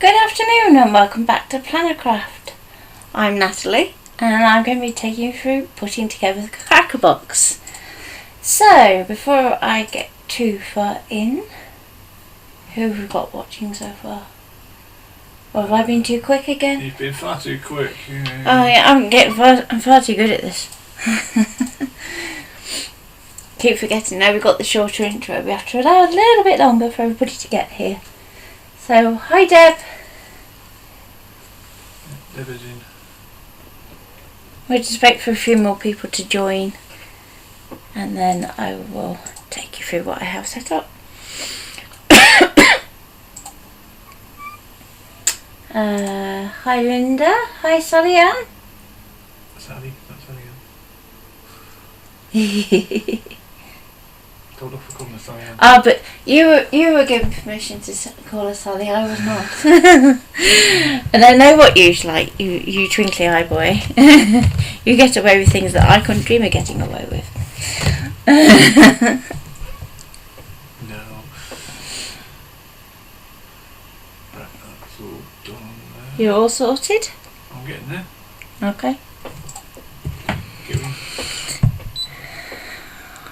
Good afternoon and welcome back to Plannercraft. I'm Natalie and I'm going to be taking you through putting together the cracker box. So before I get too far in, who have we got watching so far? Or have I been too quick again? You've been far too quick. Oh yeah, I'm far too good at this. Keep forgetting now we've got the shorter intro. We have to allow a little bit longer for everybody to get here. So, hi Deb. Deb is in. We'll just wait for a few more people to join and then I will take you through what I have set up. Hi Linda. Hi Sally Ann. Sally, not Sally Ann. Told off for calling her Sally Ann. Ah, but you were given permission to call her Sally. I was not. And I know what you're like. You twinkly eye boy. You get away with things that I couldn't dream of getting away with. No. Right, that's all done there. You're all sorted? I'm getting there. Okay. Going.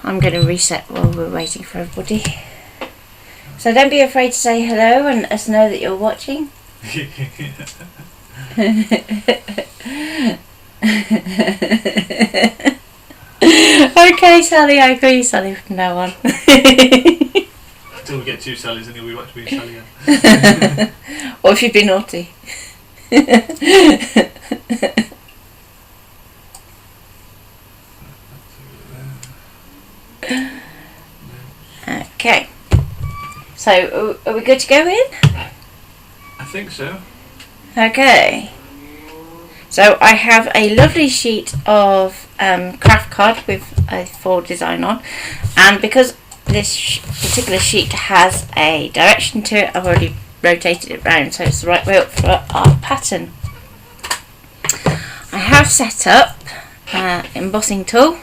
I'm going to reset while we're waiting for everybody. So don't be afraid to say hello and let us know that you're watching. Okay, Sally, I call you Sally from now on. Until we get two Sallys and you'll be back to being Sally Ann. Or if you've been naughty. Okay. So, are we good to go in? I think so. Okay. So I have a lovely sheet of craft card with a full design on, and because this particular sheet has a direction to it, I've already rotated it round so it's the right way up for our pattern. I have set up embossing tool.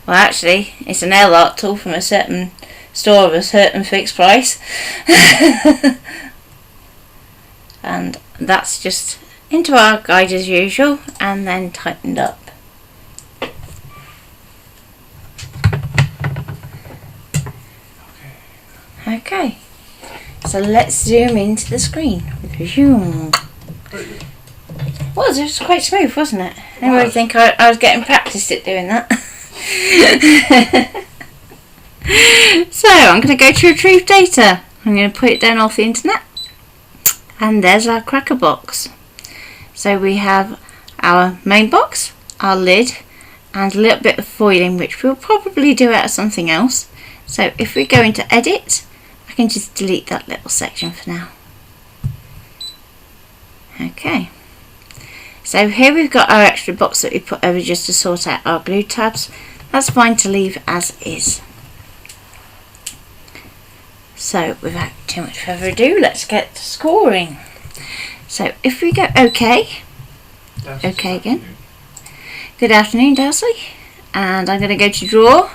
Well, actually, it's a nail art tool from a certain store of a certain fixed price. And that's just into our guide as usual and then tightened up. Okay, so let's zoom into the screen. Zoom. It was quite smooth, wasn't it? Anyway, I think I was getting practiced at doing that. So I'm going to go to retrieve data. I'm going to put it down off the internet, and there's our cracker box. So we have our main box, our lid, and a little bit of foiling, which we'll probably do out of something else. So if we go into edit, I can just delete that little section for now. Okay. So here we've got our extra box that we put over just to sort out our glue tabs. That's fine to leave as is. So without too much further ado, let's get to scoring. So if we go OK, OK again. Good afternoon, Darcy. And I'm going to go to draw.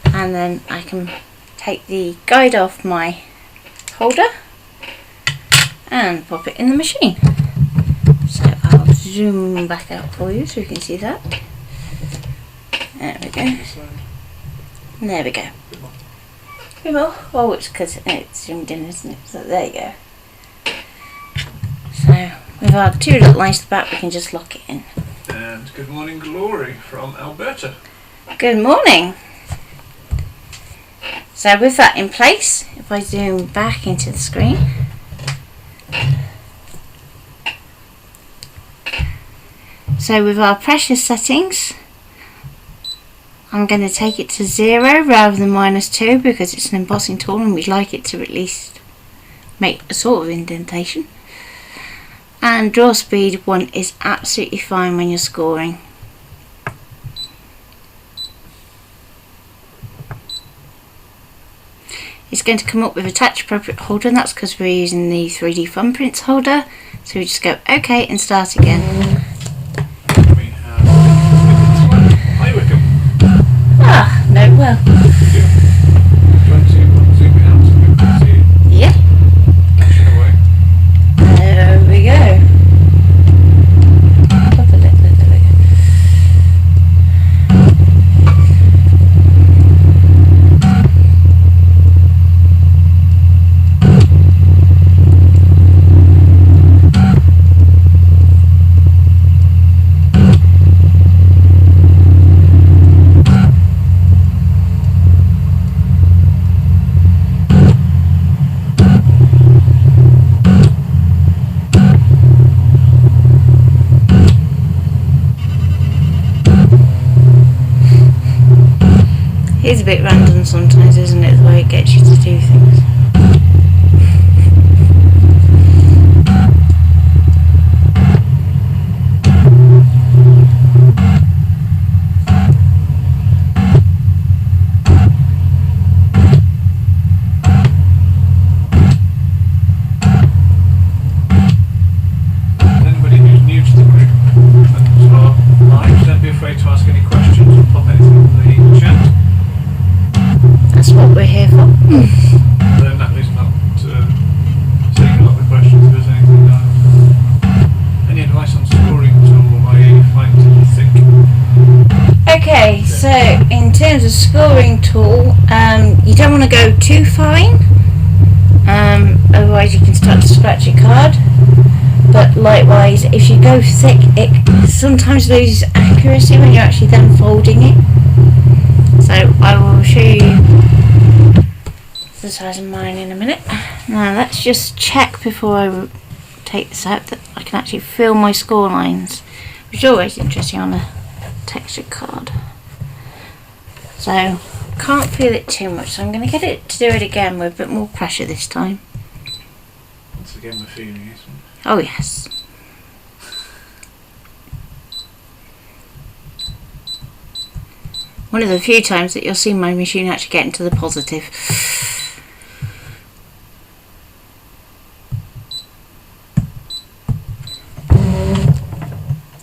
And then I can take the guide off my holder and pop it in the machine. So I'll zoom back out for you so you can see that. There we go. There we go. Oh, it's because it's zoomed in, isn't it? So there you go. So with our two little lines to the back, we can just lock it in. And good morning, Glory from Alberta. Good morning. So with that in place, if I zoom back into the screen, so with our pressure settings, I'm going to take it to 0 rather than -2 because it's an embossing tool and we'd like it to at least make a sort of indentation. And draw speed 1 is absolutely fine when you're scoring. It's going to come up with attach appropriate holder, and that's because we're using the 3D Fun Prints holder. So we just go OK and start again. We have Hi Wickham. Ah, no, well. Do you want to zoom it out so we can see? Yeah. Action away. bit random sometimes, isn't it? The way it gets you to do things. Anybody who's new to the group and to our lives, don't be afraid to ask any questions or pop anything in the chat. That's what we're here for. Then Natalie's not saying a lot of questions. If there's anything, any advice on scoring tool, I find to think. Okay, so in terms of scoring tool, you don't want to go too fine, otherwise you can start to scratch your card. But likewise, if you go thick, it sometimes loses accuracy when you're actually then folding it. So I will show you the size of mine in a minute. Now let's just check before I take this out that I can actually feel my score lines, which is always interesting on a textured card. So can't feel it too much, so I'm going to get it to do it again with a bit more pressure this time. Once again, the feeling, isn't it? Oh yes. One of the few times that you'll see my machine actually get into the positive.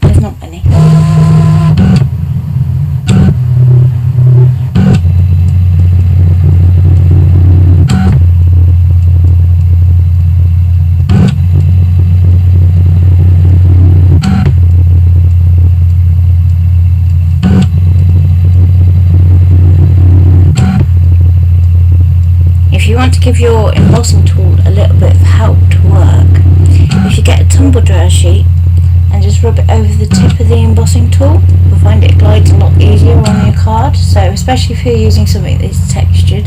There's not many. If you want to give your embossing tool a little bit of help to work, if you get a tumble dryer sheet and just rub it over the tip of the embossing tool, you'll find it glides a lot easier on your card. So especially if you're using something that's textured.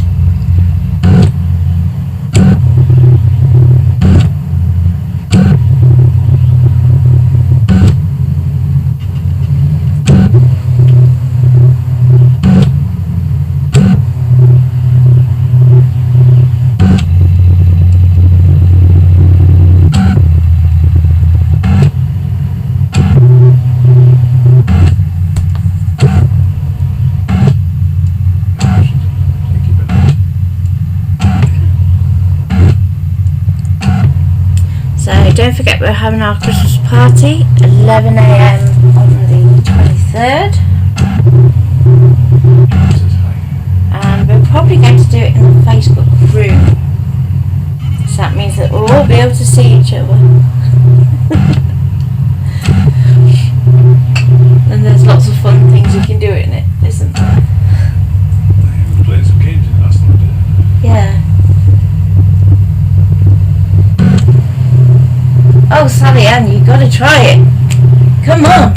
Don't forget we're having our Christmas party, 11 AM on the 23rd, and we're probably going to do it in the Facebook room, so that means that we'll all be able to see each other. And there's lots of fun things you can do in it, isn't there? We played some games in it last night, didn't we? Yeah. Oh, Sally Ann, you gotta try it. Come on.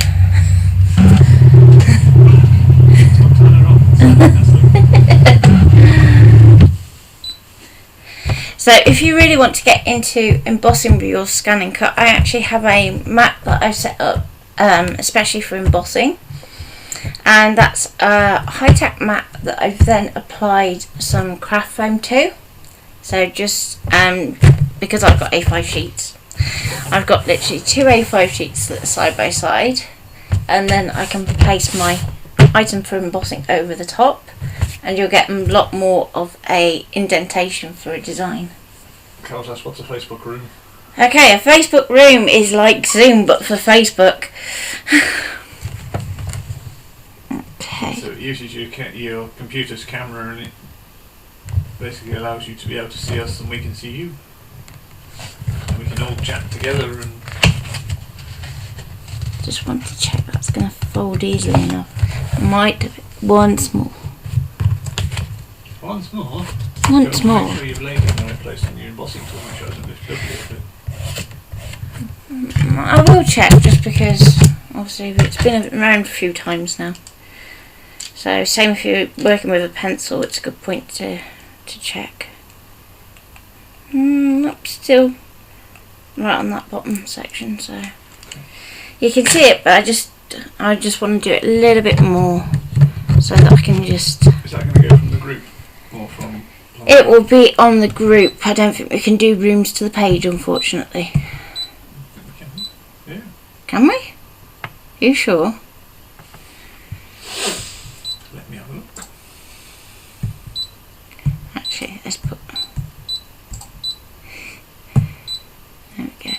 So if you really want to get into embossing with your scanning cut, I actually have a mat that I've set up especially for embossing, and that's a high-tech mat that I've then applied some craft foam to. So just because I've got A5 sheets, I've got literally two A5 sheets that are side by side, and then I can place my item for embossing over the top, and you'll get a lot more of a indentation for a design. Carl's asked what's a Facebook room. Okay, a Facebook room is like Zoom but for Facebook. Okay. So it uses your computer's camera, and it basically allows you to be able to see us and we can see you. And we can all chat together and... Just want to check that's going to fold easily enough. Might have it once more. Once more? Once more. Make sure you've laid it in the right place on your embossing tool, make sure it doesn't lift up a little bit. I will check, just because obviously it's been around a few times now. So same if you're working with a pencil, it's a good point to check. Nope, still right on that bottom section, so you can see it, but I just want to do it a little bit more so that I can just... Is that going to go from the It will be on the group. I don't think we can do rooms to the page, unfortunately. Yeah. Can we? You sure? Let me have a look. Actually, let's put... There we go.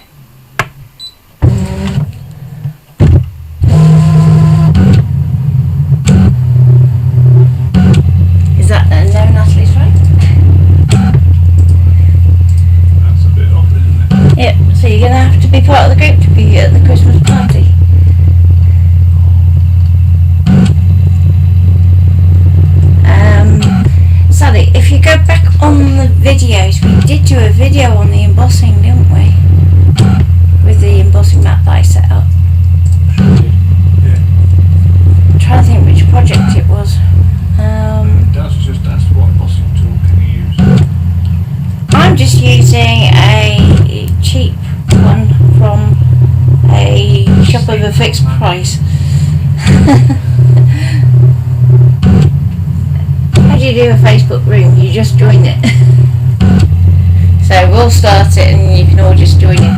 Is that no, Natalie's right? That's a bit off, isn't it? Yep, so you're going to have to be part of the group to be at the Christmas party. Sally, if you go back on the videos, we did do a video on the embossing, didn't we? With the embossing map that I set up. Yeah. I'm trying to think which project it was. Daz was just asked what embossing tool can you use? I'm just using a cheap one from a shop of a fixed price. How do you do a Facebook room? You just join it. So we'll start it and you can all just join in.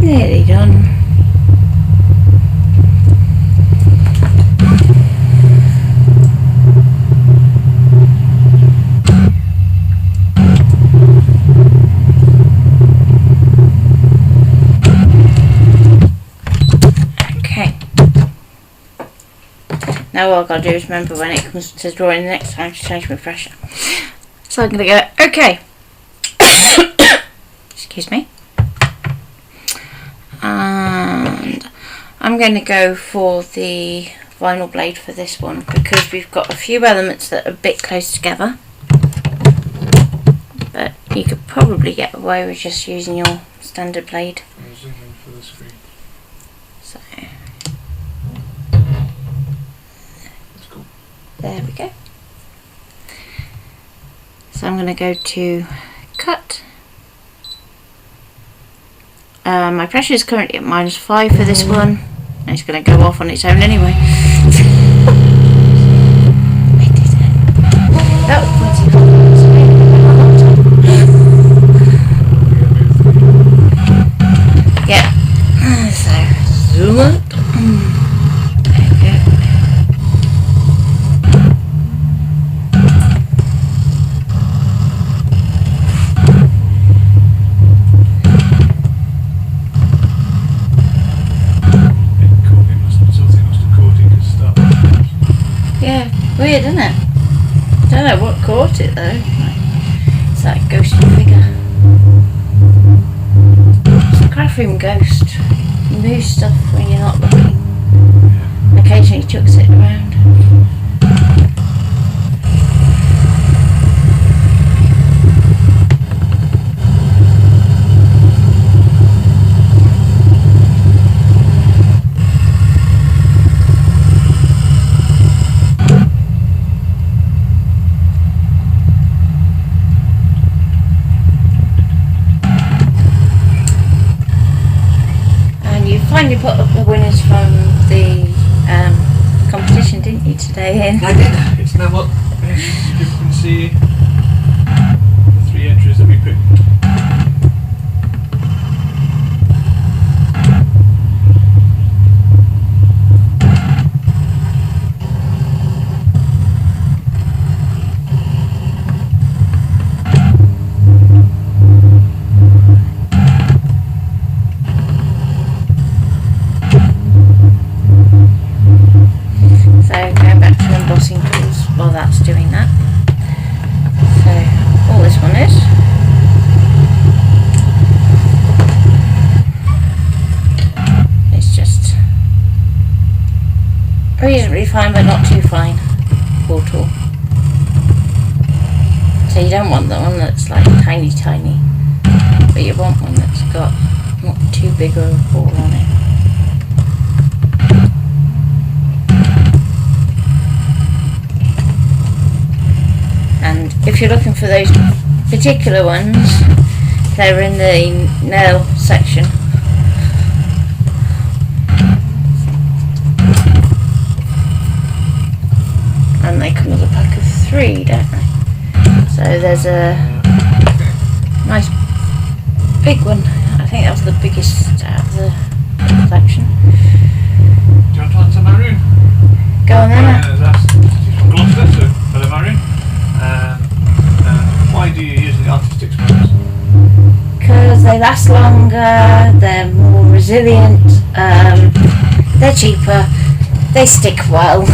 Nearly done. Okay. Now all I've got to do is remember when it comes to drawing the next time to change my pressure. So I'm going to go, okay. Excuse me. And I'm going to go for the vinyl blade for this one because we've got a few elements that are a bit close together, but you could probably get away with just using your standard blade. I'll zoom in for the screen. So That's cool. there we go. So I'm going to go to cut. My pressure is currently at -5 for this one, and it's going to go off on its own anyway. Yeah, so zoom up. There we go. Yeah, weird, isn't it? Don't know what caught it though. It's that ghostly figure. It's a craft room ghost. You move stuff when you're not looking. And occasionally chucks it around. Finally put up the winners from the competition, didn't you, today, Ian? I did. It's now up. Yes, you can see the 3 entries that we picked. So going back to embossing tools while that's doing that. So all this one is. reasonably fine but not too fine portal. So you don't want the one that's like tiny, but you want one that's got not too big of a ball on it. And if you're looking for those particular ones, they're in the nail section. And they come with a pack of 3, don't they? So there's a nice big one. I think that was the biggest out of the collection. Do you want to answer Marion? Go on then. She's from Gloucester, so hello Marion. Why do you use the artistic spoons? Because they last longer, they're more resilient, they're cheaper, they stick well.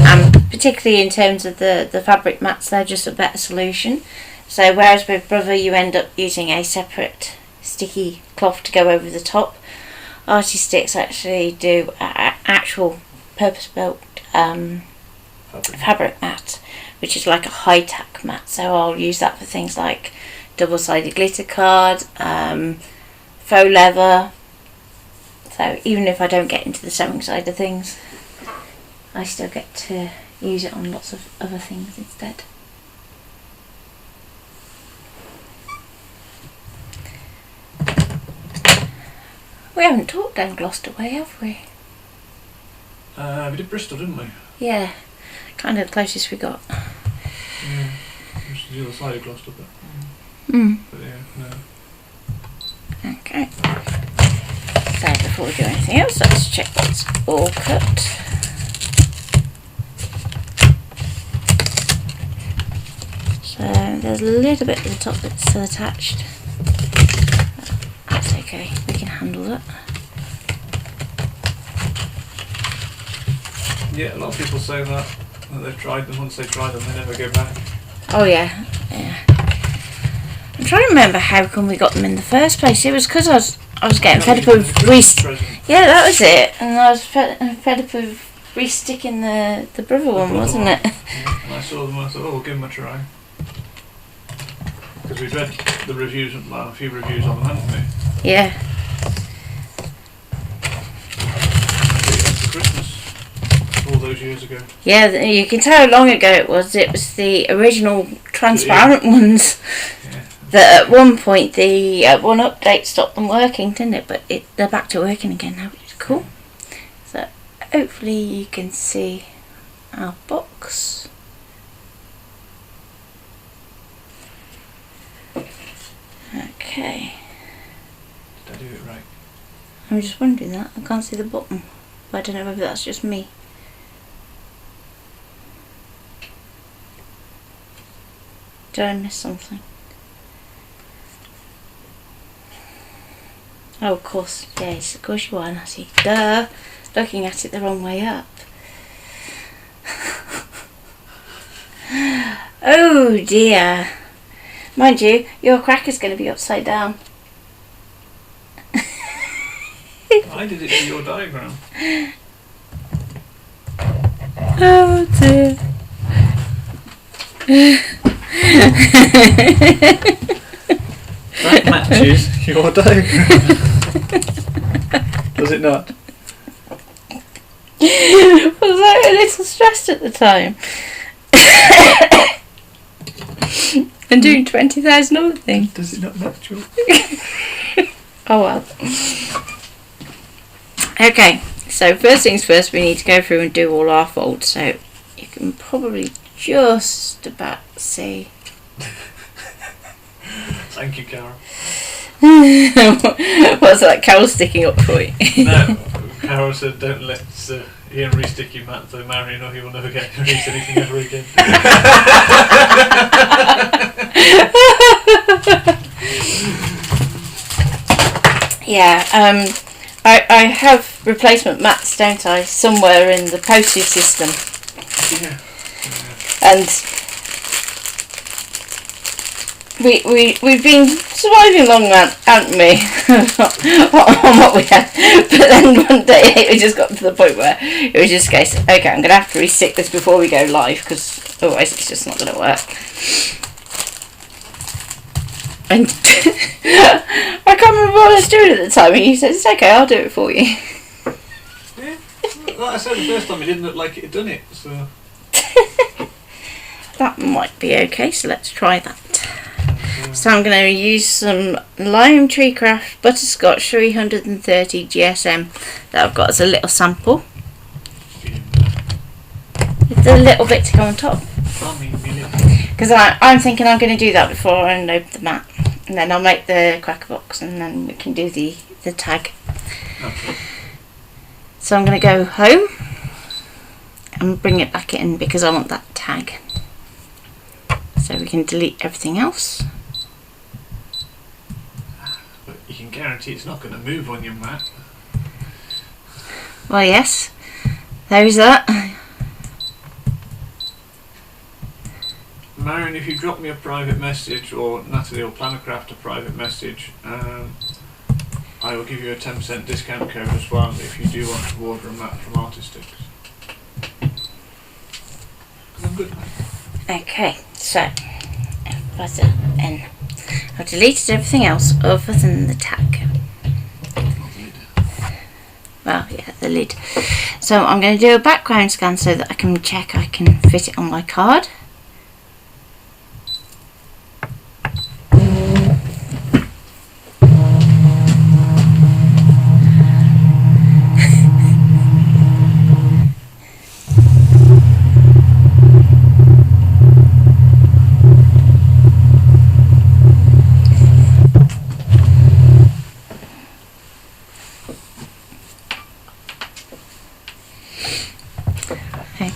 And particularly in terms of the fabric mats, they're just a better solution. So whereas with Brother you end up using a separate sticky cloth to go over the top, Artisticks actually do actual purpose-built fabric mat, which is like a high-tack mat. So I'll use that for things like double-sided glitter card, faux leather. So even if I don't get into the sewing side of things, I still get to use it on lots of other things instead. We haven't talked down Gloucester way, have we? We did Bristol, didn't we? Yeah, kind of the closest we got. Yeah, which is the other side of Gloucester, but yeah, no. Okay. So before we do anything else, let's check it's all cut. So there's a little bit at the top that's still attached. That's okay, we can handle that. Yeah, a lot of people say that they've tried them. Once they try them, they never go back. Oh yeah. I'm trying to remember how come we got them in the first place. It was because I was getting fed up with yeah, that was it. And I was fed up with re-sticking the Brother one, wasn't it? Yeah. And I saw them and I thought, oh, we'll give them a try. Because we've read the reviews, well, a few reviews on them, haven't we? Yeah. For Christmas, all those years ago. Yeah, you can tell how long ago it was. It was the original transparent ones. Yeah. That at one point the one update stopped them working, didn't it? But they're back to working again now, which is cool. So hopefully you can see our box. Okay. Did I do it right? I'm just wondering that. I can't see the bottom. But I don't know whether that's just me. Did I miss something? Oh, of course. Yes, of course you are, Natty. Duh. Looking at it the wrong way up. Oh dear. Mind you, your cracker's going to be upside down. I did it to your diagram. Oh dear. That matches your diagram. Does it not? Was I a little stressed at the time? And doing 20,000 other things. Does it not match your... Oh well. Okay, so first things first, we need to go through and do all our folds. So you can probably just about see. Thank you, Carol. What's that, Carol sticking up for you? No, Carol said don't let Ian re-stick your mat to Marion or he will never get to release anything ever again. Yeah, I have replacement mats, don't I, somewhere in the postage system. Yeah. And we've been surviving long, haven't we? on what we had. But then one day it just got to the point where it was just a case, okay, I'm going to have to restick this before we go live, because otherwise it's just not going to work. And I can't remember what I was doing at the time, and he said, it's okay, I'll do it for you. Yeah, like I said the first time, it didn't look like it had done it, so... That might be okay, so let's try that. So I'm going to use some Lime Treecraft Butterscotch 330 GSM that I've got as a little sample. With a little bit to go on top. Because I'm thinking I'm going to do that before I unload the mat. And then I'll make the cracker box and then we can do the tag. Okay. So I'm going to go home and bring it back in because I want that tag. So we can delete everything else. But you can guarantee it's not going to move on your mat. Well, yes. There is that. Marion, if you drop me a private message, or Natalie or Plannercraft a private message, I will give you a 10% discount code as well if you do want to order a mat from Artistics. I'm good. Okay, so button N. I've deleted everything else other than the tag. Well, yeah, the lid. So I'm going to do a background scan so that I can check I can fit it on my card.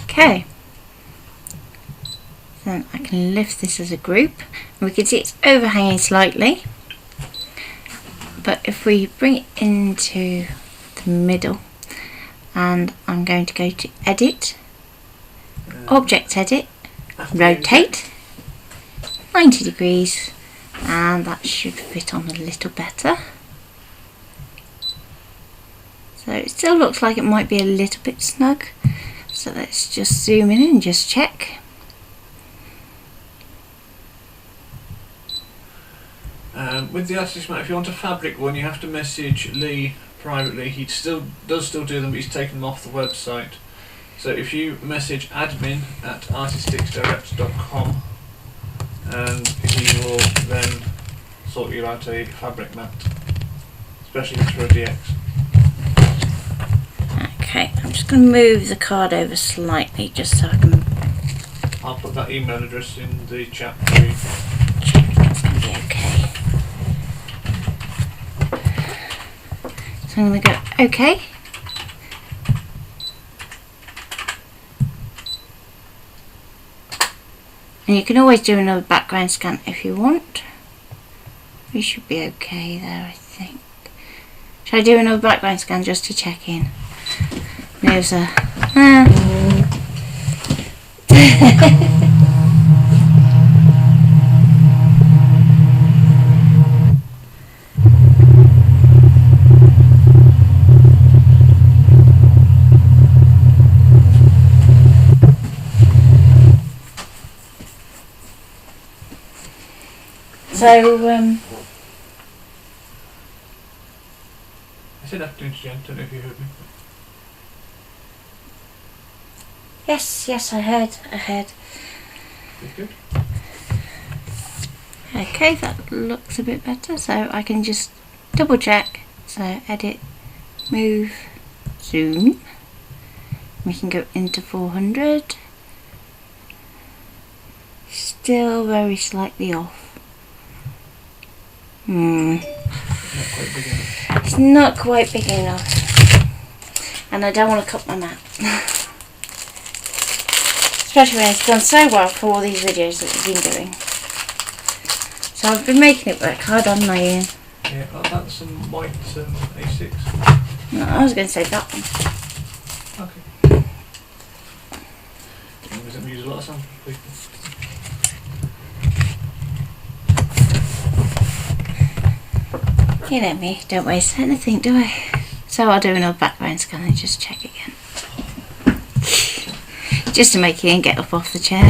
Okay, then I can lift this as a group and we can see it's overhanging slightly, but if we bring it into the middle, and I'm going to go to edit, object edit, rotate 90 degrees, and that should fit on a little better. So it still looks like it might be a little bit snug. So let's just zoom in and just check. With the Artist mat, if you want a fabric one, you have to message Lee privately. He does still do them, but he's taken them off the website. So if you message admin@artisticsdirect.com, and he will then sort you out a fabric mat, especially for a DX. Okay, I'm just going to move the card over slightly just so I can I'll put that email address in the chat for you. check that's going to be okay. So I'm going to go OK. And you can always do another background scan if you want. We should be okay there, I think. Should I do another background scan just to check in? There's a so I said afternoon to Jen, don't know if you heard me. yes, I heard. Good. Okay, that looks a bit better, so I can just double check. So edit, move, zoom. We can go into 400. Still very slightly off. Not quite big enough. It's not quite big enough. And I don't want to cut my mat. Especially when it's done so well for all these videos that we've been doing. So I've been making it work hard on my own. Yeah, that's some white A6. No, I was going to say that one. Okay. Does it use a lot of samples, people? You know me, don't waste anything, do I? So I'll do another background scan and just check again. Just to make Ian get up off the chair.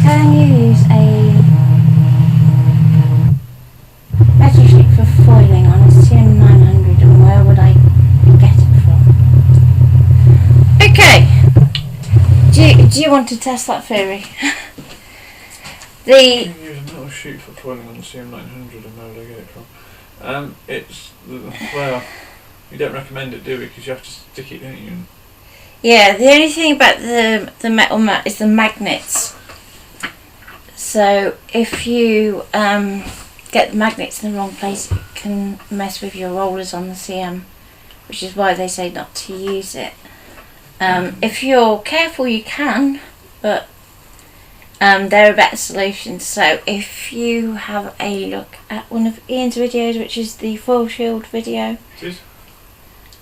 Can you use a metal sheet for foiling on a CM900 and where would I get it from? Okay. Do you want to test that theory? You can use a metal sheet for foiling on the CM900 and where would I get it from? Well, you don't recommend it, do we? Because you have to stick it, don't you? Yeah, the only thing about the metal mat is the magnets. So if you get the magnets in the wrong place, it can mess with your rollers on the CM, which is why they say not to use it. If you're careful, you can, but there are better solutions. So if you have a look at one of Ian's videos, which is the foil shield video,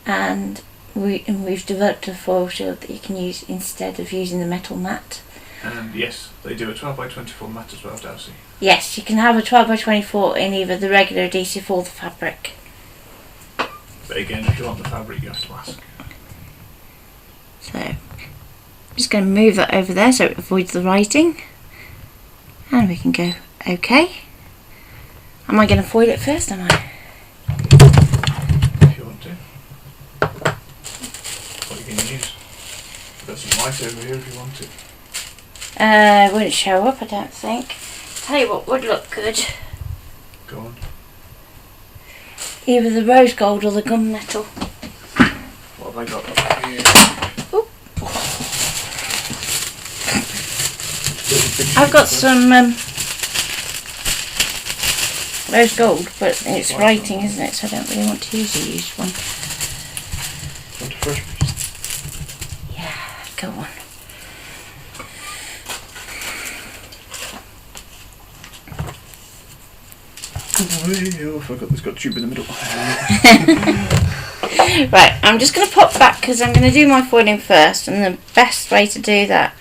and we've developed a foil shield that you can use instead of using the metal mat. And yes, they do a 12x24 mat as well, Darcy. Yes, you can have a 12x24 in either the regular adhesive or the fabric. But again, if you want the fabric, you have to ask. So I'm just going to move that over there so it avoids the writing, and we can go OK. Am I going to foil it first? Am I? If you want to. What are you going to use? I've got some white over here if you want to. It wouldn't show up, I don't think. Tell you what would look good. Go on. Either the rose gold or the gunmetal. What have I got up here? Ooh. I've got some rose gold, but it's writing, isn't it? So I don't really want to use a used one. Want a fresh piece? Yeah, go on. Oh, I forgot it's got a tube in the middle. Right, I'm just going to pop back because I'm going to do my foiling first, and the best way to do that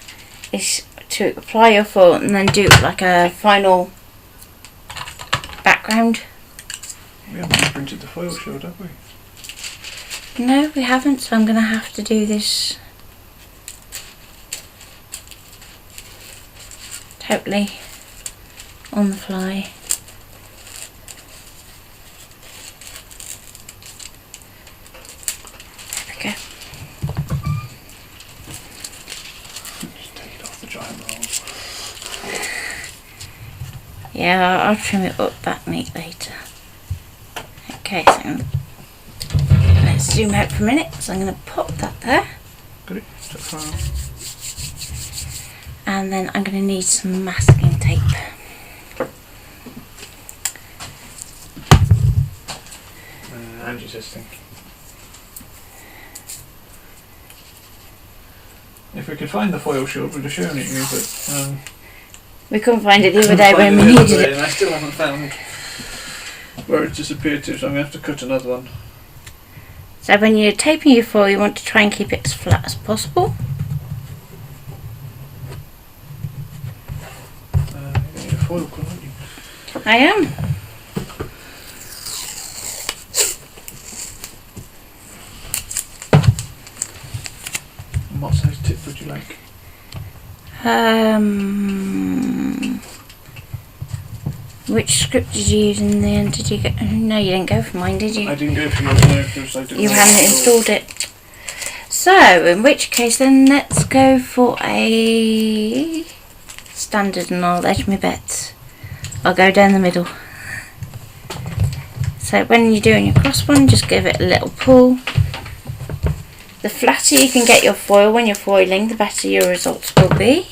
is to apply your foil and then do like a final background. We haven't printed the foil shield, have we? No, we haven't, so I'm going to have to do this totally on the fly. There we go. Just take it off the giant roll. Yeah, I'll trim it up back neat later. Okay, so let's zoom out for a minute. So I'm going to pop that there. Got it? Took file. And then I'm going to need some masking tape. Angie's testing. If we could find the foil shield, we'd have shown it you, but We couldn't find it the other day when we needed it. And I still haven't found where it disappeared to, so I'm going to have to cut another one. So when you're taping your foil, you want to try and keep it as flat as possible. You're going to need a foil gun, aren't you? I am. And what size tip would you like? Which script did you use in the end? Did you get? No, you didn't go for mine, did you? I didn't go for yours, no, because I didn't. You hadn't installed it. So, in which case, then let's go for a standard, and I'll edge my bets. I'll go down the middle. So when you're doing your cross one, just give it a little pull. The flatter you can get your foil when you're foiling, the better your results will be.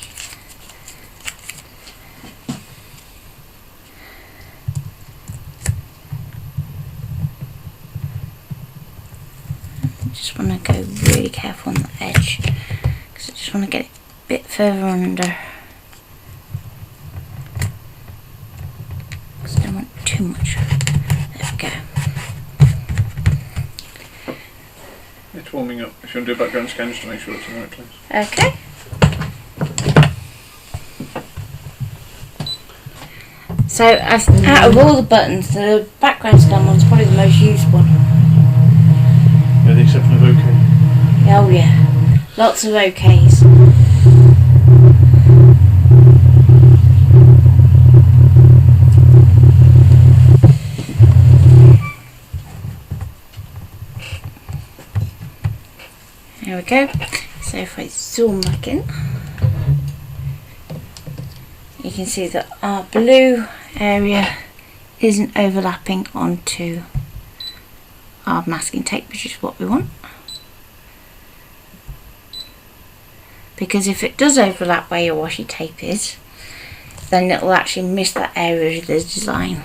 Just want to go really careful on the edge because I just want to get it a bit further under. Because I don't want too much. There we go. It's warming up. If you want to do a background scan just to make sure it's in the right place. Okay. So out of all the buttons, the background scan one's probably the most used one. Yeah, the exception of OK. Oh yeah, lots of OKs. There we go. So if I zoom back in, you can see that our blue area isn't overlapping onto our masking tape, which is what we want. Because if it does overlap where your washi tape is, then it will actually miss that area of the design.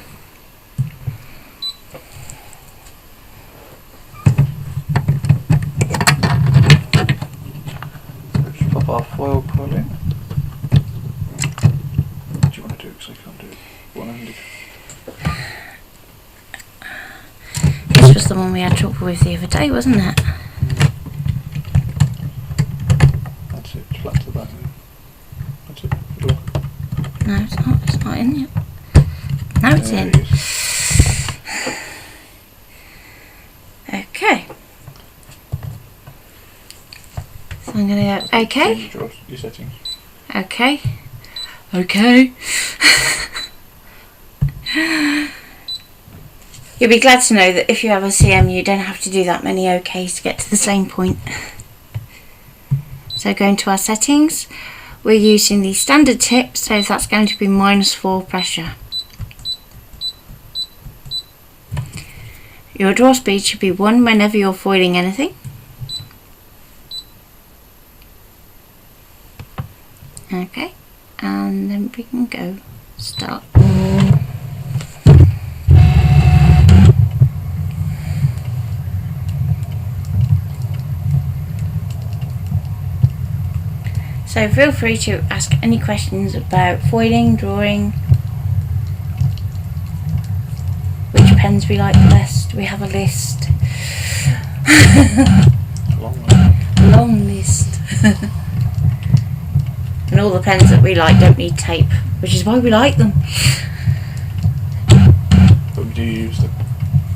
Let's pop our foil coil in. What do you want to do? Because I can't do it one-handed. This was the one we had trouble with the other day, wasn't it? That's it, flat to the back now. That's it, the door. No, it's not in yet. Now it's There in. it is. Okay. So I'm going to go OK. Change your settings. Okay. Okay. You'll be glad to know that if you have a CM, you don't have to do that many OKs to get to the same point. So going to our settings, we're using the standard tip, so that's going to be -4 pressure. Your draw speed should be 1 whenever you're foiling anything. Okay, and then we can go start. So feel free to ask any questions about foiling, drawing, which pens we like the best. We have a list. Long one. Long list. And all the pens that we like don't need tape, which is why we like them. But we do use the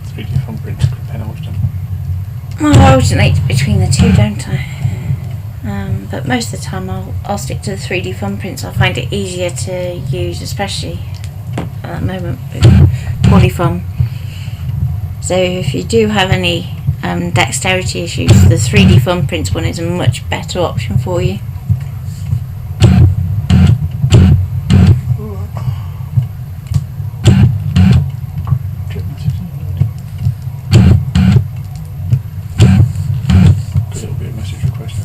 3D thumbprint pen often. Well, I alternate between the two, don't I? But most of the time I'll stick to the 3D thumbprints. I find it easier to use, especially at the moment with Polythumb. So if you do have any dexterity issues, the 3D thumbprints one is a much better option for you. Because it'll be a message request.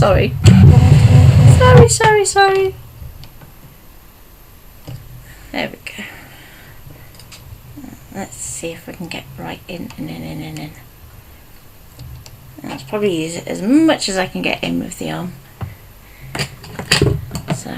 Oh, yeah. Sorry. Sorry. There we go. Let's see if we can get right in. That's probably as much as I can get in with the arm. So.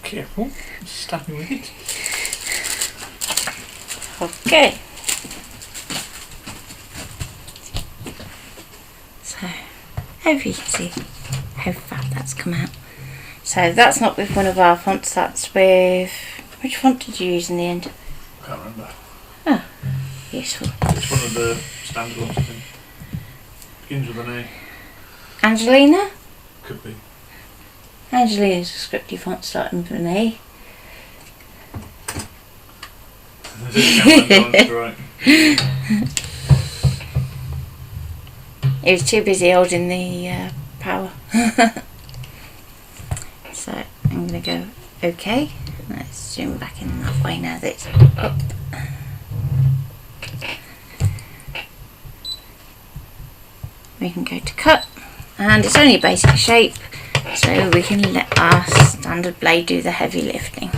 Careful, stab me with it. Okay. So, hope you can see how fab that's come out. So that's not with one of our fonts, that's with... Which font did you use in the end? I can't remember. Oh, useful. It's one of the standard ones, I think. Begins with an A. Angelina? Could be. Angelina's a scripty font starting with an A. Right. He was too busy holding the power. go OK. Let's zoom back in that way now that it's up. We can go to cut, and it's only a basic shape, so we can let our standard blade do the heavy lifting.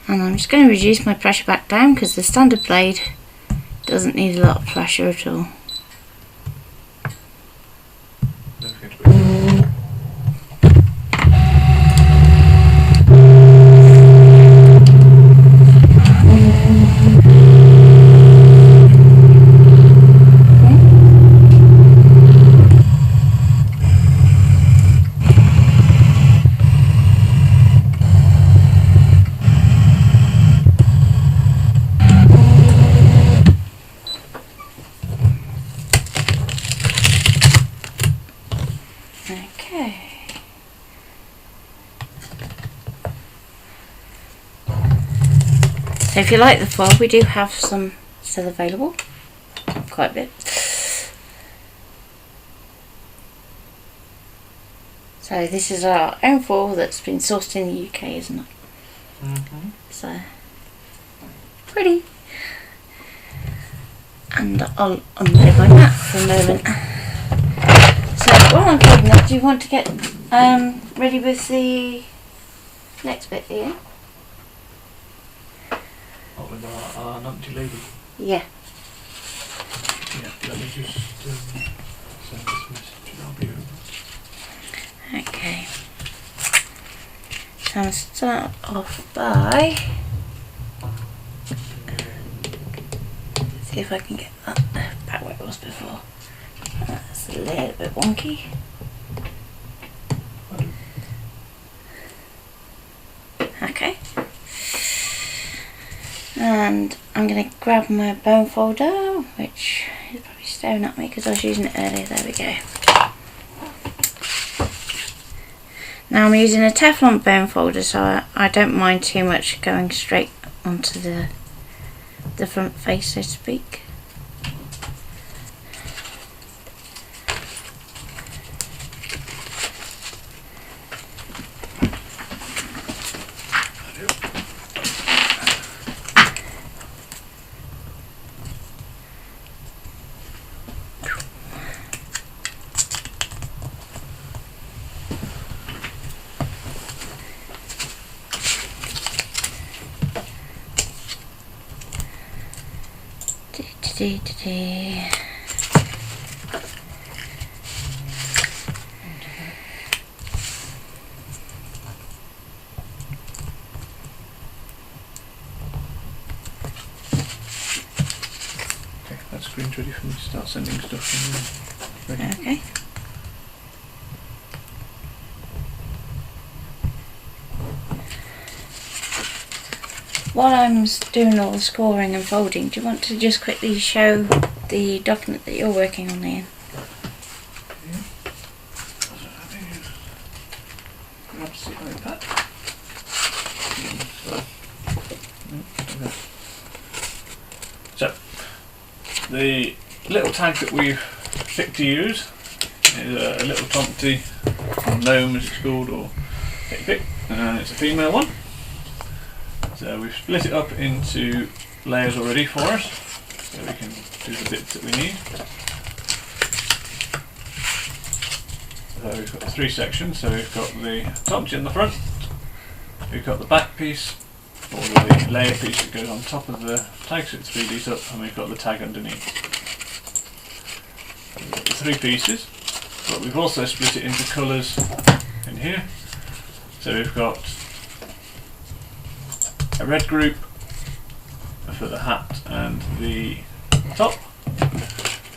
And I'm just going to reduce my pressure back down because the standard blade doesn't need a lot of pressure at all. Okay. So if you like the foil, we do have some still available, quite a bit. So this is our own foil that's been sourced in the UK, isn't it? Mm-hmm. So pretty. And I'll unmove my mat for a moment. So while I'm holding that, do you want to get ready with the next bit here? What with our numpty lady? Yeah. Yeah, let me just send this message and I'll be over. Okay. So I'm going to start off by see if I can get that back where it was before. That's a little bit wonky. Okay. And I'm going to grab my bone folder, which is probably staring at me because I was using it earlier. There we go. Now I'm using a Teflon bone folder, so I don't mind too much going straight onto the front face, so to speak. Okay, that screen's ready for me to start sending stuff in. Ready. Okay. While I'm doing all the scoring and folding, do you want to just quickly show the document that you're working on, Ian? Grab the iPad. So, the little tag that we've picked to use is a little Tomty or gnome as it's called, or pick, and it's a female one. So we've split it up into layers already for us, so we can do the bits that we need. So we've got 3 sections, so we've got the Tomty in the front, we've got the back piece, or the layer piece that goes on top of the tag, so it 3Ds up, and we've got the tag underneath. So we've got the 3 pieces, but we've also split it into colours in here. So we've got a red group for the hat and the top.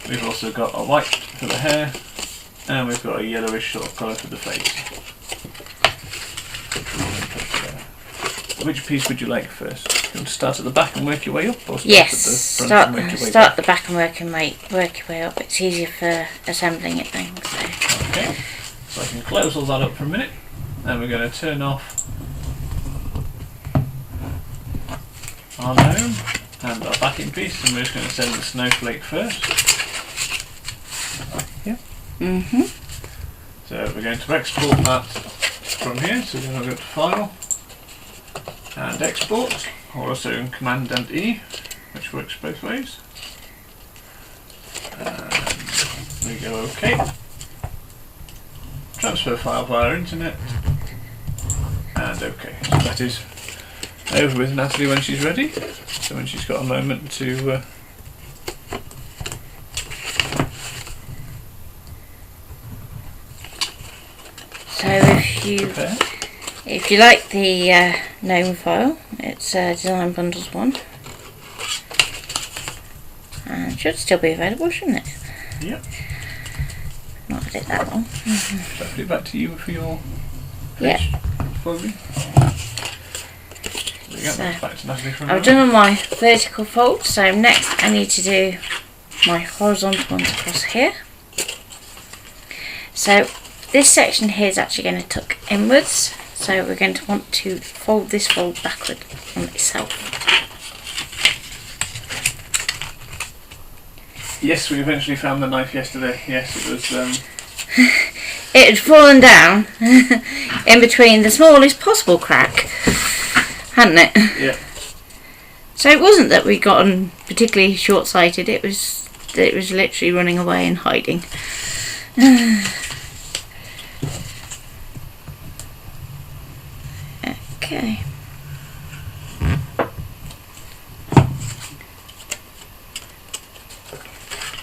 We've also got a white for the hair, and we've got a yellowish sort of colour for the face. Which piece would you like first? Do you want to start at the back and work your way up, or start Yes, at the front and work your way start back? the back and work your way up. It's easier for assembling it then. So. Okay, so I can close all that up for a minute, and we're going to turn off our gnome and our backing piece, and we're just going to send the snowflake first. Yeah. Mm-hmm. So we're going to export that from here. So then I'll go to File and Export, or also in Command and E, which works both ways. And we go OK. Transfer file via internet, and OK. So that is over with Natalie when she's ready. So when she's got a moment to so prepare. if you like the GNOME file, it's Design Bundles 1, and it should still be available, shouldn't it? Yep. Not had it that long. So I'll put it back to you for your Yeah. folding. There we go, So, that's back to Natalie for a I've moment. done all my vertical folds, so next I need to do my horizontal ones across here. So this section here is actually going to tuck inwards, so we're going to want to fold this fold backward on itself. Yes, we eventually found the knife yesterday. Yes, it was. It had fallen down in between the smallest possible crack, hadn't it? Yeah. So it wasn't that we got particularly short-sighted, it was literally running away and hiding. Okay.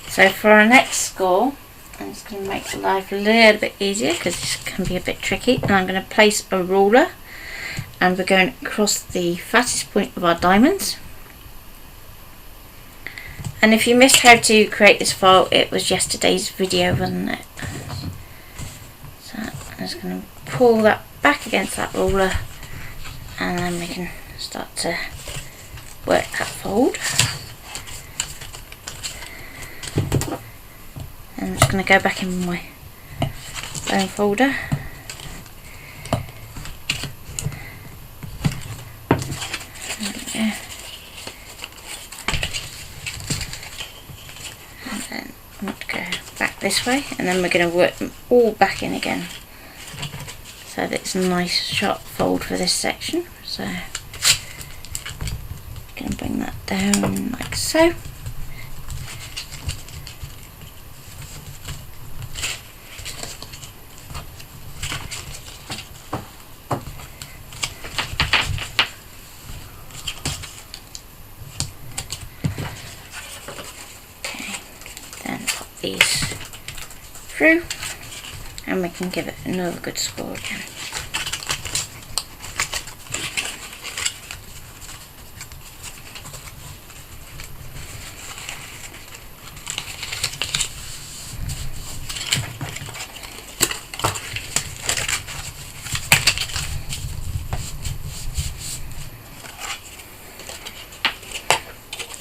So for our next score, I'm just going to make life a little bit easier because this can be a bit tricky, and I'm going to place a ruler and we're going across the fattest point of our diamonds. And if you missed how to create this file, it was yesterday's video, wasn't it? So I'm just going to pull that back against that ruler, and then we can start to work that fold. And I'm just going to go back in my bone folder. And then I'm going to go back this way, and then we're going to work them all back in again, so that it's a nice sharp fold for this section. So I'm going to bring that down like so. These through, and we can give it another good score again.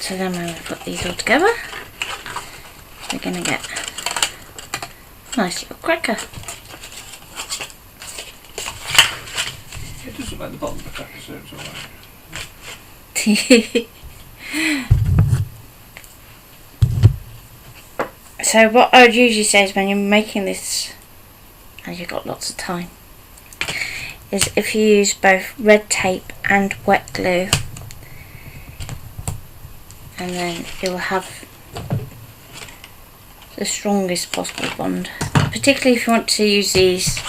So then when we put these all together, we're going to get a nice little cracker. It doesn't like the bottom of the cracker, so it's alright. So what I would usually say is when you're making this, and you've got lots of time, is if you use both red tape and wet glue, and then it will have the strongest possible bond, particularly if you want to use these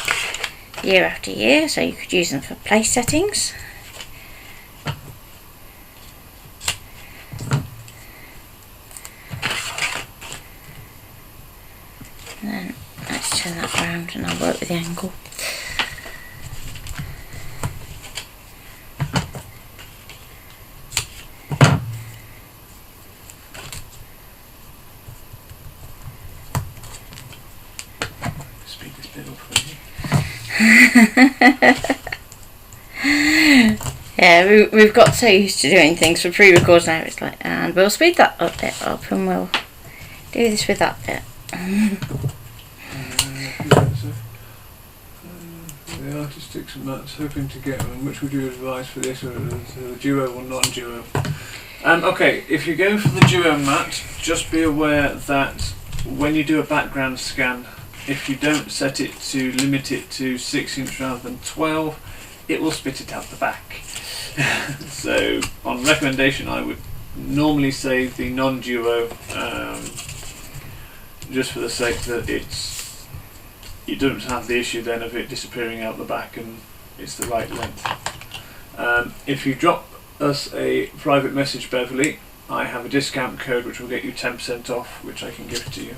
year after year, so you could use them for place settings. And then let's turn that around and I'll work with the angle. Yeah, we've got so used to doing things for pre-records now, it's like, and we'll speed that up bit up and we'll do this with that bit. The artistics and that's hoping to get one. Which would you advise for this, or the duo or non-duo? Okay, if you go for the duo mat, just be aware that when you do a background scan, if you don't set it to limit it to 6 inch rather than 12, it will spit it out the back. So on recommendation I would normally say the non-duo, just for the sake that you don't have the issue then of it disappearing out the back and it's the right length. If you drop us a private message, Beverly, I have a discount code which will get you 10% off, which I can give to you.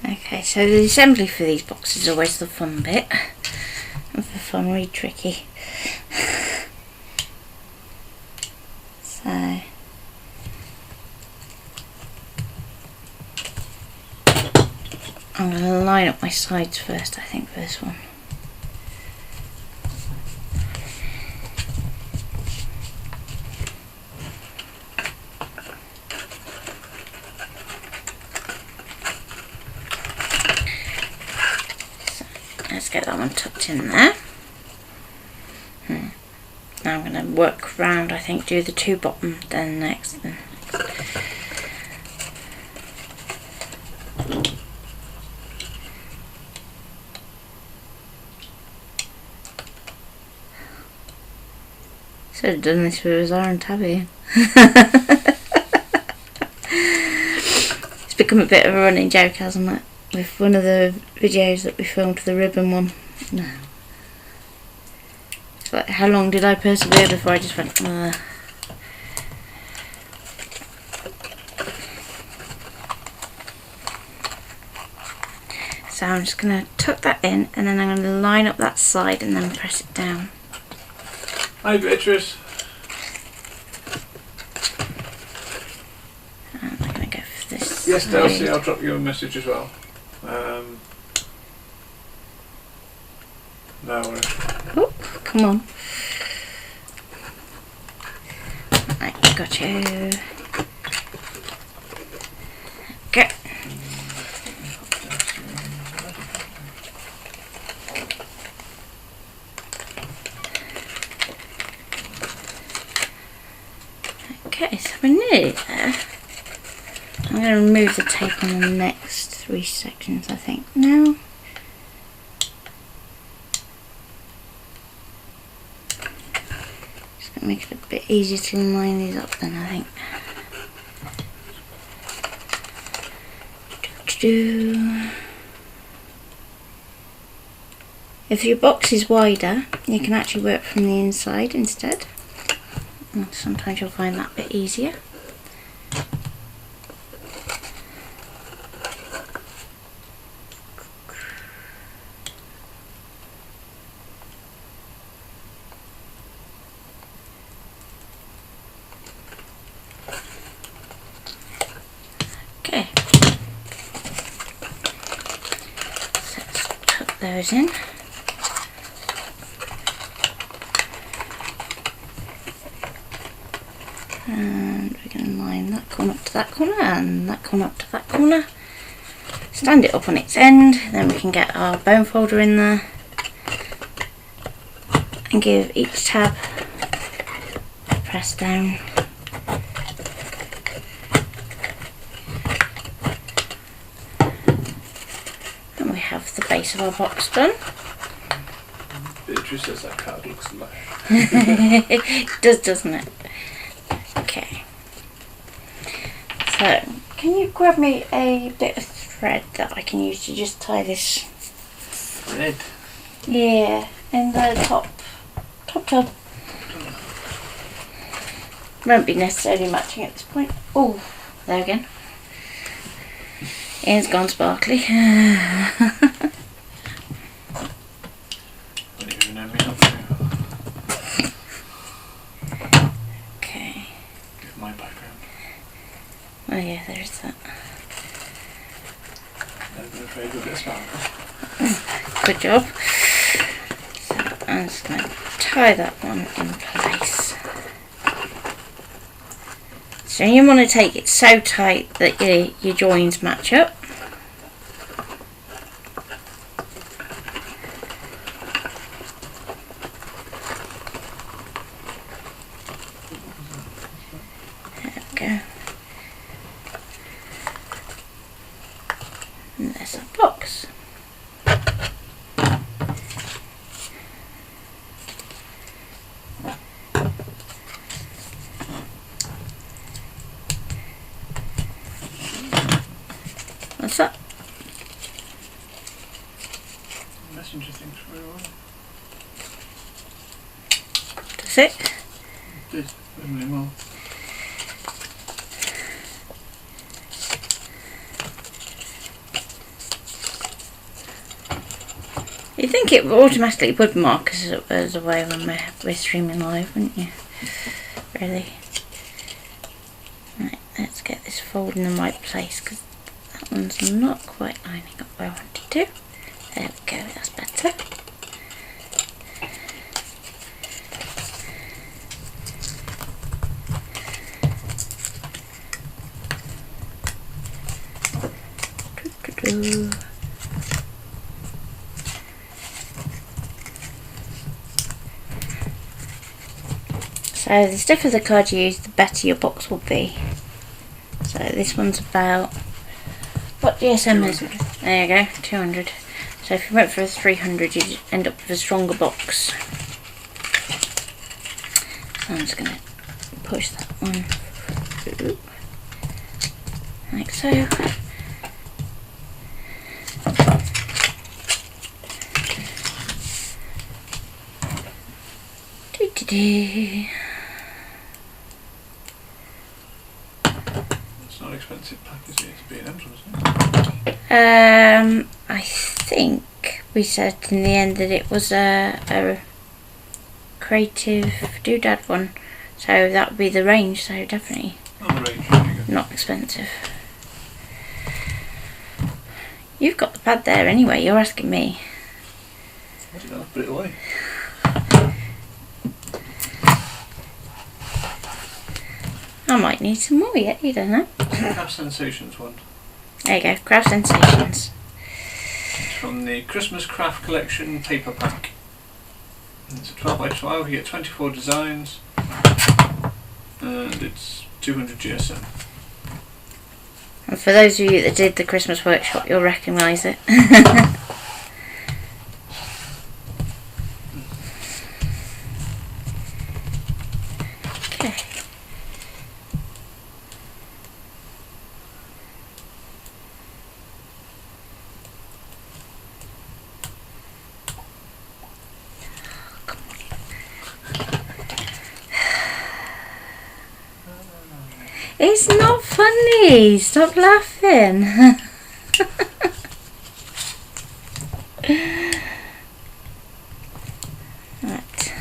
Okay, so the assembly for these boxes is always the fun bit. And for fun, really tricky. So I'm going to line up my sides first, I think, for this one. So, let's get that one tucked in there. Now I'm going to work round, I think, do the two bottom, then next. Should have done this with Zara and Tabby. It's become a bit of a running joke, hasn't it? With one of the videos that we filmed, the ribbon one. No. It's like, how long did I persevere before I just went, So I'm just going to tuck that in and then I'm going to line up that side and then press it down. Hi Beatrice. And I'm going to go for this. Yes, side. Delcy, I'll drop you a message as well. No worries. Oh, come on. Right, got you. Okay. Okay, so we're nearly there. I'm going to remove the tape on the next 3 sections, I think. Now. Just going to make it a bit easier to line these up then, I think. If your box is wider, you can actually work from the inside instead. And sometimes you'll find that a bit easier. Okay. So let's tuck those in. And we're going to line that corner up to that corner and that corner up to that corner. Stand it up on its end, then we can get our bone folder in there and give each tab a press down. And we have the base of our box done. Beatrice says that card looks lush. It does, doesn't it? Okay. So, can you grab me a bit of thread that I can use to just tie this? Thread? Yeah, in the top tub. Won't be necessarily matching at this point. Oh, there again. Ian's gone sparkly. Okay. Give my background. Oh yeah, there's that. Very good at sparkle. Good job. So I'm just going to tie that one in place. So you want to take it so tight that your joins match up. go. And there's our box. What's that? Messenger thinks very well. Does it? It did really well. You'd think it automatically would mark as a way when we're streaming live, wouldn't you? Really? Right, let's get this fold in the right place because that one's not quite lining up where I wanted to. There we go, that's better. Doo-doo-doo. So the stiffer the card you use, the better your box will be. So this one's about, what DSM is? There you go, 200. So if you went for a 300, you'd end up with a stronger box. So I'm just going to push that one through, like so. Doo-doo-doo. It's not an expensive pack, is it? It's B&M's, wasn't it? I think we said in the end that it was a creative doodad one, so that would be the range. So definitely On the range, there you go. not expensive. You've got the pad there anyway. You're asking me. I didn't know, put it away. I might need some more yet. You don't know. Craft Sensations one. There you go. Craft Sensations. It's from the Christmas Craft Collection paper pack. And it's a 12 by 12. You get 24 designs, and it's 200 GSM. And for those of you that did the Christmas workshop, you'll recognise it. Okay. It's not funny. Stop laughing. Right.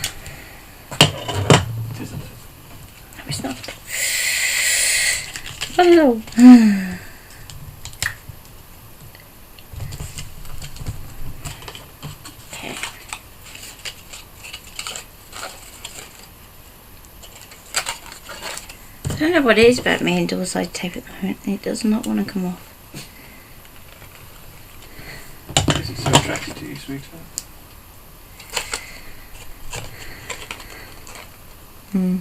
It isn't it? No, it's not. Hello. Okay. I don't know what it is about me and double-sided tape at the moment. It does not want to come off. Is it so attracted to you, sweetheart? Hmm.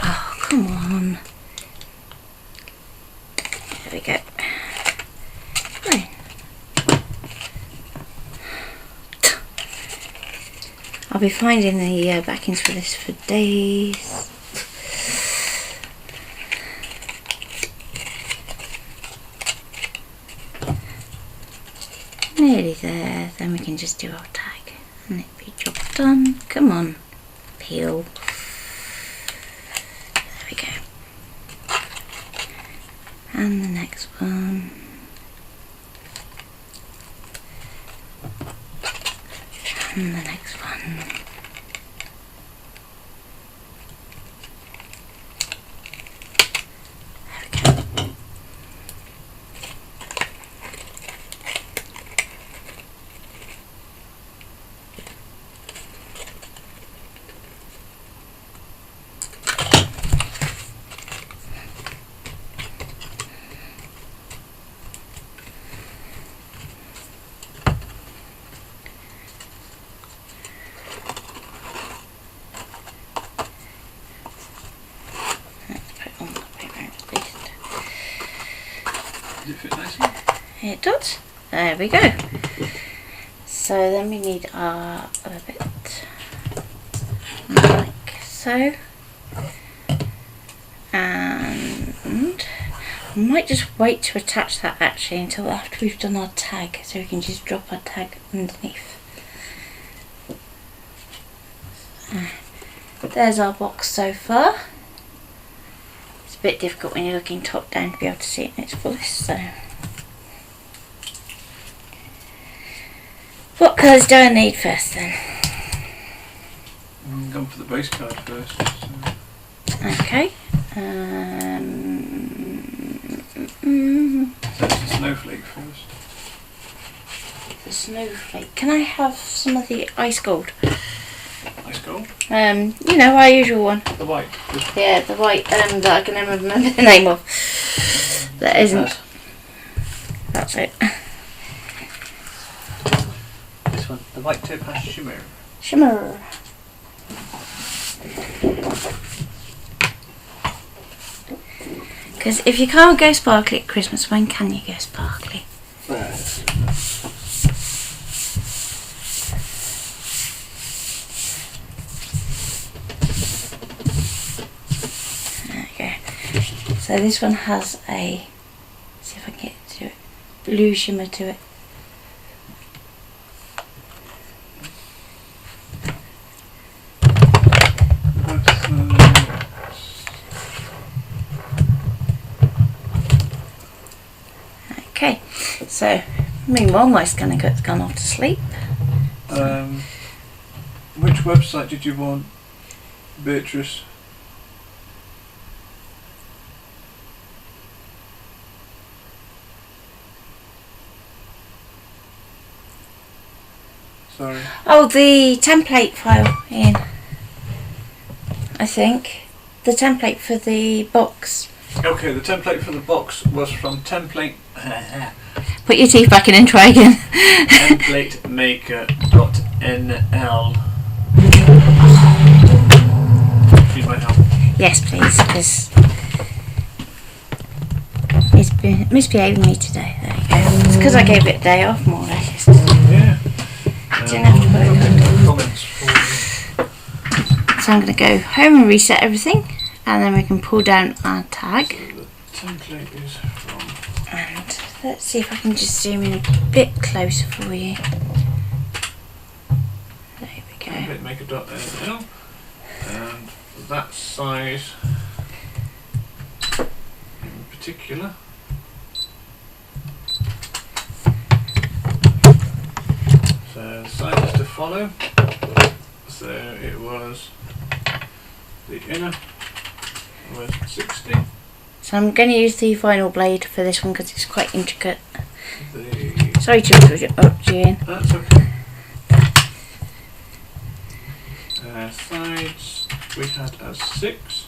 Oh, come on. There we go. Right. I'll be finding the backings for this for days. Nearly there, then we can just do our tag and it'll be job done. Come on, peel. There we go. And the next one. And the next one. There we go. Does it fit nicely? It does. There we go. So then we need our other bit, like so. And I might just wait to attach that actually until after we've done our tag, so we can just drop our tag underneath. There's our box so far. It's a bit difficult when you're looking top down to be able to see it in its fullest, so. What colours do I need first then? I'm going for the base card first. So. Okay. So it's the snowflake first. The snowflake. Can I have some of the ice gold? Ice gold? You know, our usual one. The white. Yeah, the white that I can never remember the name of. That isn't. That's it. This one, the white topaz shimmer. Shimmer. Because if you can't go sparkly at Christmas, when can you go sparkly? Okay. So this one has a, see if I can get it to it, blue shimmer to it. Okay, so meanwhile my scanner has gone off to sleep. Which website did you want, Beatrice? Sorry. Oh, the template file, Ian. I think. The template for the box. Okay, the template for the box was from template. Put your teeth back in and try again. Templatemaker.nl. Need my help? Yes, please, because it's been misbehaving me today. There you go. It's because I gave it a day off, more or less. Yeah. Didn't have to put it on. Comments for So I'm going to go home and reset everything, and then we can pull down our tag. so the template is from. And let's see if I can just zoom in a bit closer for you. There we go. Templatemaker.nl, and that size in particular. So the size is to follow. So it was, the inner was 60. So I'm going to use the vinyl blade for this one because it's quite intricate. The Sorry to interrupt you, Ian. That's okay. Sides we had as 6.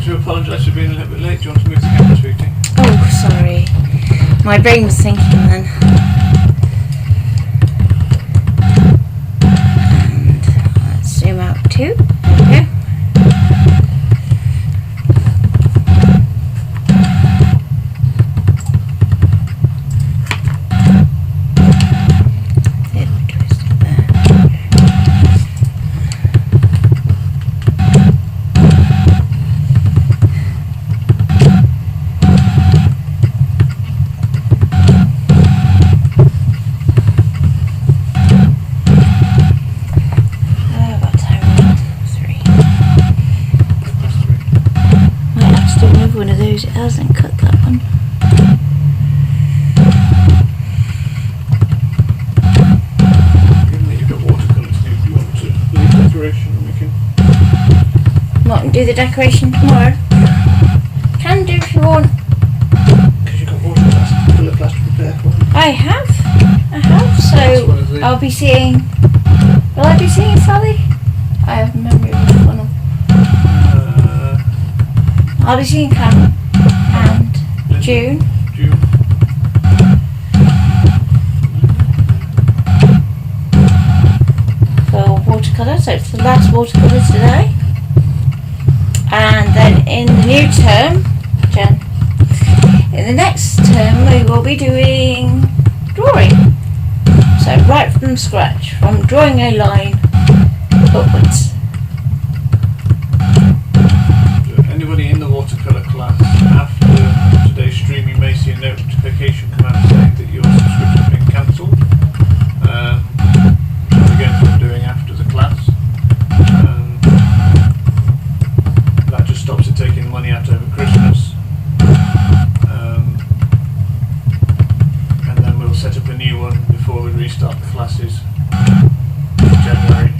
Apologise for being a little bit late. Do you want to move the camera, sweetie? Oh, sorry. My brain was thinking then. And let's zoom out too. There we go. doesn't cut that one. Given that you've got watercolours, do you want to leave decoration and we can... What, and do the decoration tomorrow? Can do if you want. Because you've got watercolour class to prepare for. I have, That's one of so the- I'll be seeing... Will I be seeing Sally? I have memory of which one. I'll be seeing Cameron and Linda. June. June. For watercolour, so it's the last watercolour today. And then in the new term, Jen, in the next term we will be doing drawing. So right from scratch, from drawing a line upwards. Anybody in the watercolour class, after today's stream you may see a notification come out saying that your subscription has been cancelled. Which is again what I'm doing after the class. That just stops it taking the money out over Christmas. And then we'll set up a new one before we restart the classes in January,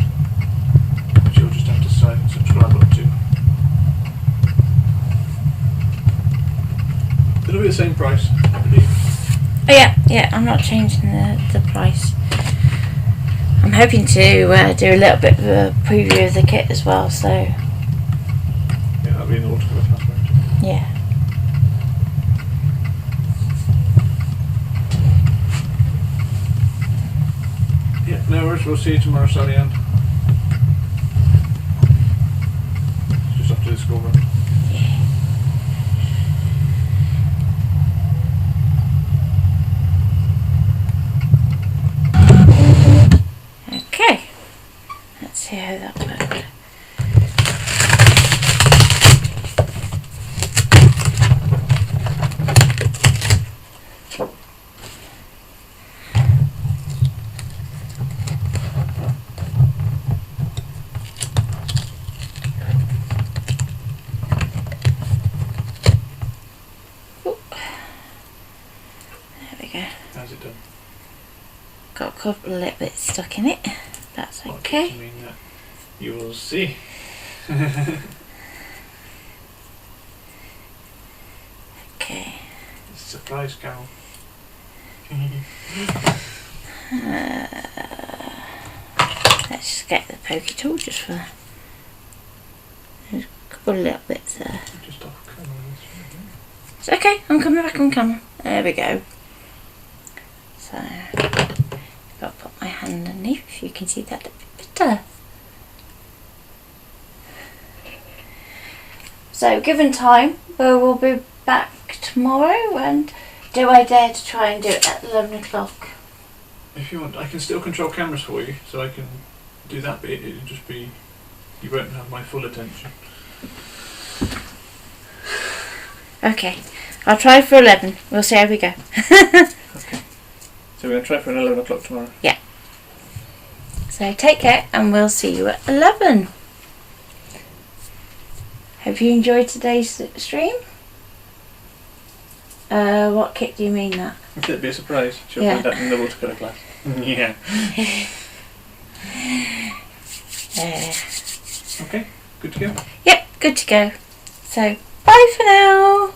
which you'll just have to subscribe up to. It'll be the same price, I believe. Oh, yeah, I'm not changing the price. I'm hoping to do a little bit of a preview of the kit as well, so Yeah, that'll be in the watercolour class, won't it? yeah. Yeah, no worries, we'll see you tomorrow, Sally Ann. Just after the school run. Okay, let's see how that worked. Ooh. There we go. How's it done? Got a couple of little bits stuck in it. That's What okay. does it mean that you will see. Okay. It's a surprise, Carol. Let's just get the pokey tool just for. There's a couple of little bits there. Just off camera. It's okay, I'm coming back on camera. There we go. So, I've got to put my hand underneath if you can see that a bit better. So, given time, we will be back tomorrow, and do I dare to try and do it at 11 o'clock? If you want, I can still control cameras for you, so I can do that bit. It'll just be, you won't have my full attention. Okay, I'll try for 11. We'll see how we go. Okay. So we're going to try for an 11 o'clock tomorrow. So take care, and we'll see you at 11. Hope you enjoyed today's stream. What kit do you mean that? It'll be a surprise. She'll Yeah. find out in the watercolour class. Yeah. Okay, good to go. Yep, good to go. So, bye for now.